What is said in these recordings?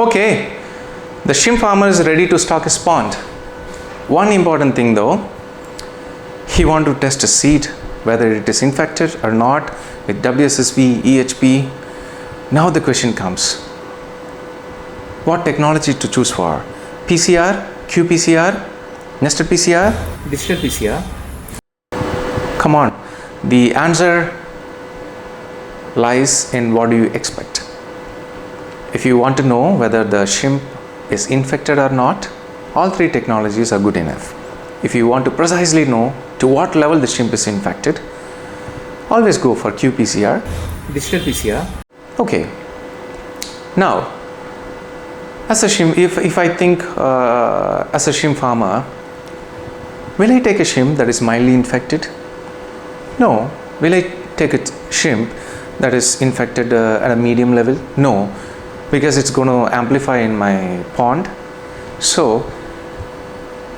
Okay, the shrimp farmer is ready to stock his pond. One important thing though, he wants to test a seed whether it is infected or not with WSSP, EHP. Now the question comes, what technology to choose for? PCR, qPCR, nested PCR, digital PCR? Come on, the answer lies in what do you expect. If you want to know whether the shrimp is infected or not, all three technologies are good enough. If you want to precisely know to what level the shrimp is infected, always go for qPCR, digital PCR. Okay. Now, as a shrimp, if I think as a shrimp farmer, will I take a shrimp that is mildly infected? No. Will I take a shrimp that is infected at a medium level? No, because it's going to amplify in my pond. So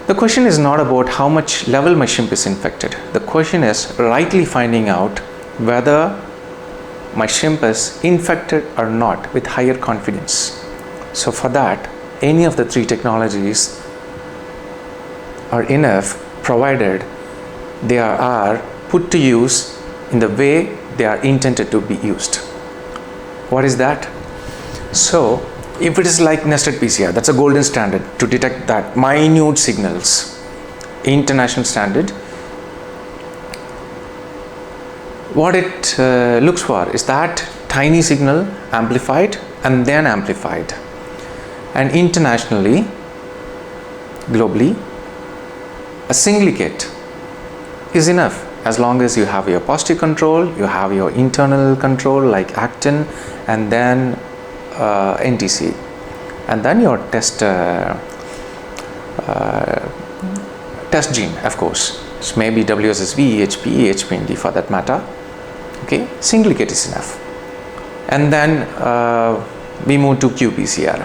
the question is not about how much level my shrimp is infected. The question is rightly finding out whether my shrimp is infected or not with higher confidence. So for that, any of the three technologies are enough, provided they are put to use in the way they are intended to be used. What is that? So if it is like nested PCR, that's a golden standard to detect that minute signals, international standard. What it looks for is that tiny signal amplified and then amplified. And internationally, globally, a singlicate is enough as long as you have your positive control, you have your internal control like actin, and then NTC, and then your test gene, of course. So maybe WSSV, EHP, EHPND for that matter. Okay, singlicate is enough. And then we move to qPCR.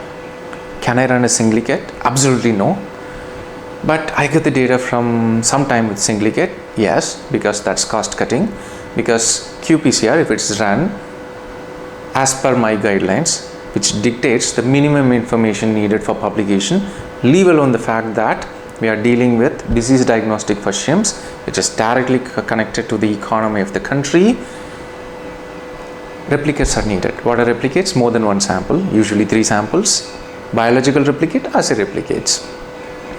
Can I run a singlicate? Absolutely no. But I get the data from sometime with singlicate, yes, because that's cost cutting. Because qPCR, if it's run as per my guidelines, which dictates the minimum information needed for publication, leave alone the fact that we are dealing with disease diagnostic for shrimps, which is directly connected to the economy of the country. Replicates are needed. What are replicates? More than one sample, usually 3 samples. Biological replicate, assay replicates.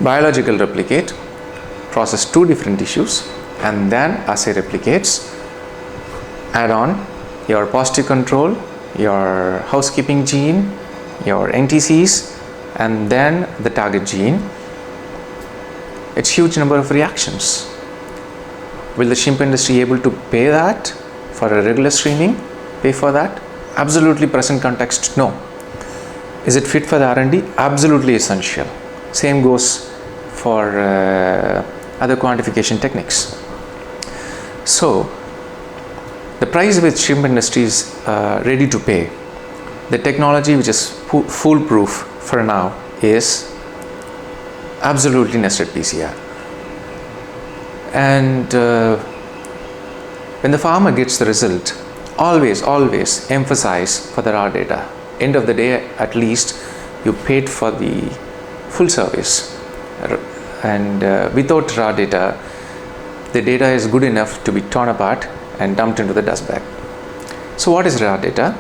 Biological replicate, process 2 different tissues, and then assay replicates. Add on your positive control, your housekeeping gene, your NTCs, and then the target gene. It's huge number of reactions. Will the shrimp industry able to pay that for a regular screening? Pay for that? Absolutely, present context, no. Is it fit for the R&D? Absolutely essential. Same goes for other quantification techniques. So the price which shrimp industry is ready to pay, the technology which is foolproof for now is absolutely nested PCR. And when the farmer gets the result, always emphasize for the raw data. End of the day, at least you paid for the full service, and without raw data, the data is good enough to be torn apart and dumped into the dust bag. So what is raw data?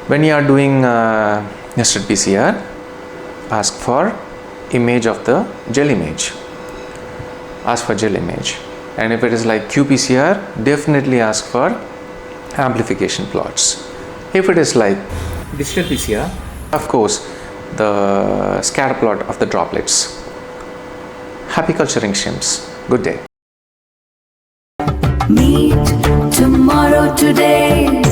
When you are doing nested PCR, ask for image of the gel image. Ask for gel image. And if it is like qPCR, definitely ask for amplification plots. If it is like digital PCR, of course, the scatter plot of the droplets. Happy culturing shrimps. Good day. Meet tomorrow today.